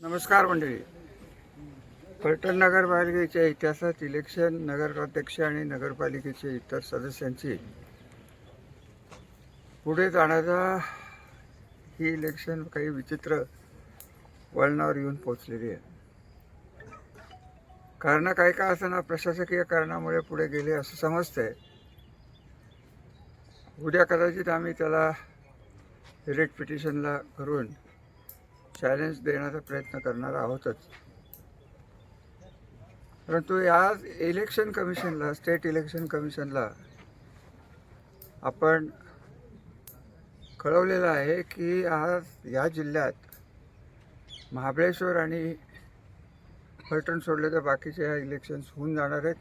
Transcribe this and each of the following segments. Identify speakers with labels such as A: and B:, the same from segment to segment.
A: नमस्कार मंडळी. फलटण नगरपालिकेच्या इतिहासात इलेक्शन नगराध्यक्ष आणि नगरपालिकेचे इतर सदस्यांची पुढे जाण्याचा ही इलेक्शन काही विचित्र वळणावर येऊन पोचलेली आहे. कारण काही का असताना प्रशासकीय कारणामुळे पुढे गेले असं समजतंय. उद्या कदाचित आम्ही त्याला रिट पिटिशनला करून चॅलेंज देण्याचा प्रयत्न करणार आहोतच. परंतु या इलेक्शन कमिशनला, स्टेट इलेक्शन कमिशनला आपण कळवलेलं आहे की आज या जिल्ह्यात महाबळेश्वर आणि फलटण सोडले तर बाकीचे ह्या इलेक्शन्स होऊन जाणार आहेत.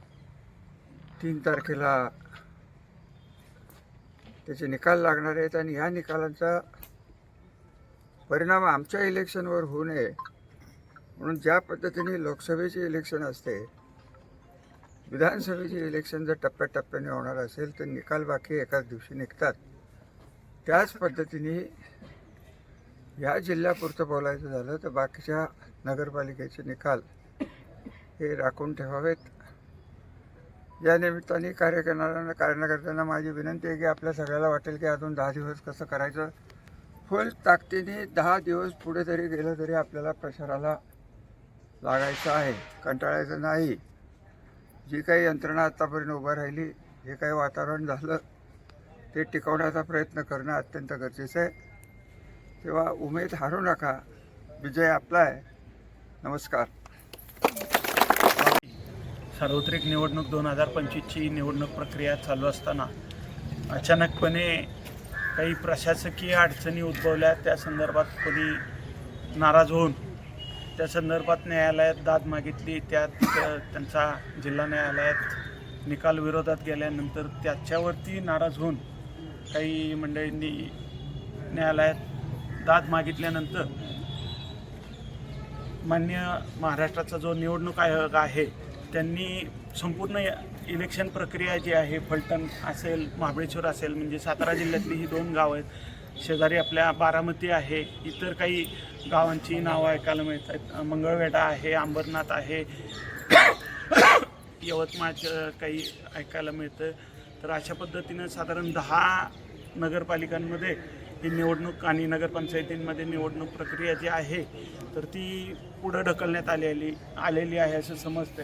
A: 3 तारखेला त्याचे निकाल लागणार आहेत आणि ह्या निकालांचा परिणाम आमच्या इलेक्शनवर होऊ नये म्हणून ज्या पद्धतीने लोकसभेचे इलेक्शन असते, विधानसभेचे इलेक्शन जर टप्प्याटप्प्याने होणार असेल तर निकाल बाकी एकाच दिवशी निघतात. त्याच पद्धतीने या जिल्ह्यापुरतं बोलायचं झालं तर बाकीच्या नगरपालिकेचे निकाल हे राखून ठेवावेत. या निमित्ताने कार्यकर्त्यांना माझी विनंती आहे की आपल्या सगळ्याला वाटेल की अजून 10 दिवस कसं करायचं. फुल ताकदीने 10 दिवस पुढे जरी गेलं तरी आपल्याला प्रचाराला लागायचं आहे, कंटाळायचं नाही. जी काही यंत्रणा आत्तापर्यंत उभं राहिली, जे काही वातावरण झालं ते टिकवण्याचा प्रयत्न करणं अत्यंत गरजेचं आहे. तेव्हा उमेद हारू नका, विजय आपला आहे. नमस्कार.
B: सार्वत्रिक निवडणूक 2025ची निवडणूक प्रक्रिया चालू असताना अचानकपणे काही प्रशासकीय अडचणी उद्भवल्या. त्या संदर्भात कोणी नाराज होऊन त्या संदर्भात न्यायालयात दाद मागितली. त्यात त्यांचा जिल्हा न्यायालयात निकाल विरोधात गेल्यानंतर त्याच्यावरती नाराज होऊन काही मंडळींनी न्यायालयात दाद मागितल्यानंतर मान्य महाराष्ट्राचा जो निवडणूक आयोग आहे त्यांनी संपूर्ण इलेक्शन प्रक्रिया जी आहे, फलटण असेल, महाबळेश्वर असेल, म्हणजे सातारा जिल्ह्यातली ही 2 गावं आहेत. शेजारी आपल्या बारामती आहे, इतर काही गावांची नावं ऐकायला मिळतात. मंगळवेढा आहे, अंबरनाथ आहे, यवतमाळचं काही ऐकायला मिळतं. तर अशा पद्धतीनं साधारण 10 नगरपालिकांमध्ये ही निवडणूक आणि नगरपंचायतींमध्ये निवडणूक प्रक्रिया जी आहे तर ती पुढं ढकलण्यात आलेली आहे असं समजतं.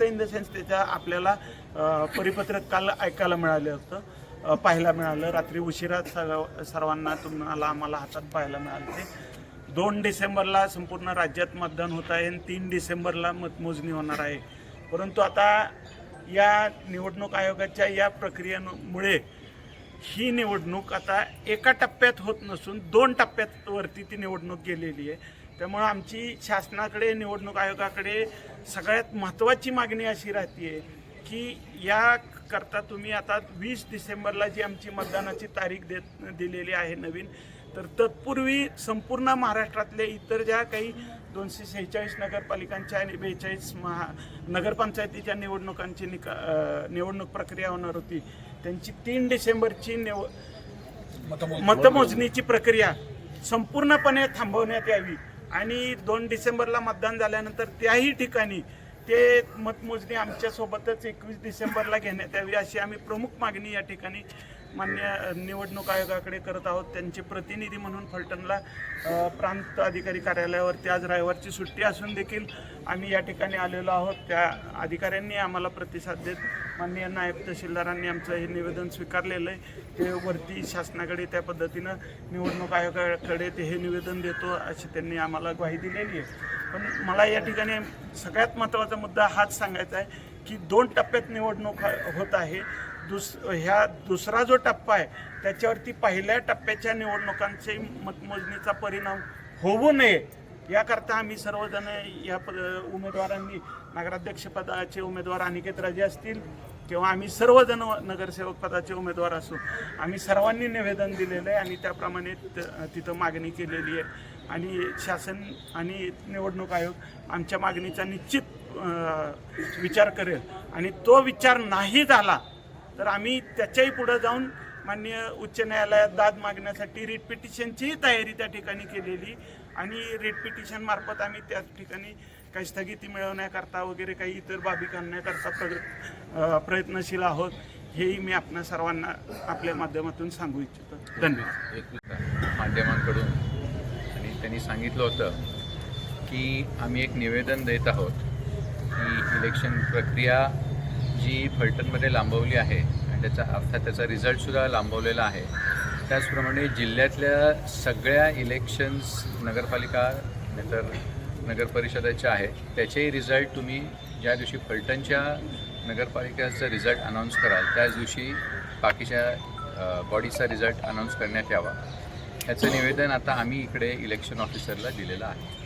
B: इन द सेन्स त्याच्या आपल्याला परिपत्रक काल ऐकायला मिळालं होतं, पाहायला मिळालं. रात्री उशिरा सर्वांना तुम्हाला आम्हाला हातात पाहायला मिळालं. ते 2 डिसेंबरला संपूर्ण राज्यात मतदान होत आहे आणि 3 डिसेंबरला मतमोजणी होणार आहे. परंतु आता या निवडणूक आयोगाच्या या प्रक्रियेमुळे ही निवडणूक आता एका टप्प्यात होत नसून 2 टप्प्यावरती ती निवडणूक गेलेली आहे. त्यामुळं आमची शासनाकडे, निवडणूक आयोगाकडे सगळ्यात महत्त्वाची मागणी अशी राहते की याकरता तुम्ही आता 20 डिसेंबरला जी आमची मतदानाची तारीख दिलेली आहे नवीन, तर तत्पूर्वी संपूर्ण महाराष्ट्रातल्या इतर ज्या काही 246 नगरपालिकांच्या आणि 42 नगरपंचायतीच्या निवडणुकांची निवडणूक प्रक्रिया होणार होती, त्यांची 3 डिसेंबरची मतमोजणीची प्रक्रिया संपूर्णपणे थांबवण्यात यावी आणि 2 डिसेंबरला मतदान झाल्यानंतर त्याही ठिकाणी ते मतमोजणी आमच्यासोबतच 21 डिसेंबरला घेण्यात यावी अशी आम्ही प्रमुख मागणी या ठिकाणी मान्य निवडणूक आयोगाकडे करत आहोत. त्यांचे प्रतिनिधी म्हणून फलटणला प्रांत अधिकारी कार्यालयावरती आज रविवारची सुट्टी असून देखील आम्ही या ठिकाणी आलेलो आहोत. त्या अधिकाऱ्यांनी आम्हाला प्रतिसाद देत माननीय नायब तहसीलदारांनी आमचं हे निवेदन स्वीकारलेलं आहे. ते वरती शासनाकडे त्या पद्धतीनं निवडणूक आयोगाकडे ते हे निवेदन देतो अशी त्यांनी आम्हाला ग्वाही दिलेली आहे. पण मला या ठिकाणी सगळ्यात महत्त्वाचा मुद्दा हाच सांगायचा आहे की 2 टप्प्यात निवडणूक होत आहे. दुसरा जो टप्पा आहे त्याच्यावरती पहिल्या टप्प्याच्या निवडणुकांचे मतमोजणीचा परिणाम होऊ नये याकरता आम्ही सर्वजण या उमेदवारांनी, नगराध्यक्षपदाचे उमेदवार अनिकेत राजे असतील किंवा आम्ही सर्वजण नगरसेवक पदाचे उमेदवार असू, आम्ही सर्वांनी निवेदन दिलेलं आहे आणि त्याप्रमाणे तिथं मागणी केलेली आहे. आणि शासन आणि निवडणूक आयोग आमच्या मागणीचा निश्चित विचार करेल आणि तो विचार नाही झाला तर आम्ही त्याच्याही पुढे जाऊन माननीय उच्च न्यायालयात दाद मागण्यासाठी रिट पिटिशनचीही तयारी त्या ठिकाणी केलेली आणि रिट पिटिशन मार्फत आम्ही त्या ठिकाणी काही स्थगिती मिळवण्याकरता वगैरे काही इतर बाबी करण्याकरता प्रयत्नशील आहोत, हेही मी आपल्या सर्वांना आपल्या माध्यमातून सांगू इच्छितो. धन्यवाद.
C: एक माध्यमांकडून आणि त्यांनी सांगितलं होतं की आम्ही एक निवेदन देत आहोत की इलेक्शन प्रक्रिया जी फलटणमध्ये लांबवली आहे आणि त्याचा अर्थात त्याचा रिझल्टसुद्धा लांबवलेला आहे. त्याचप्रमाणे जिल्ह्यातल्या सगळ्या इलेक्शन्स नगरपालिका नंतर नगरपरिषदेच्या आहेत त्याचेही रिझल्ट तुम्ही ज्या दिवशी फलटणच्या नगरपालिकेचा रिझल्ट अनाऊन्स कराल त्याच दिवशी बाकीच्या बॉडीचा रिझल्ट अनाऊन्स करण्यात यावा. याचं निवेदन आता आम्ही इकडे इलेक्शन ऑफिसरला दिलेलं आहे.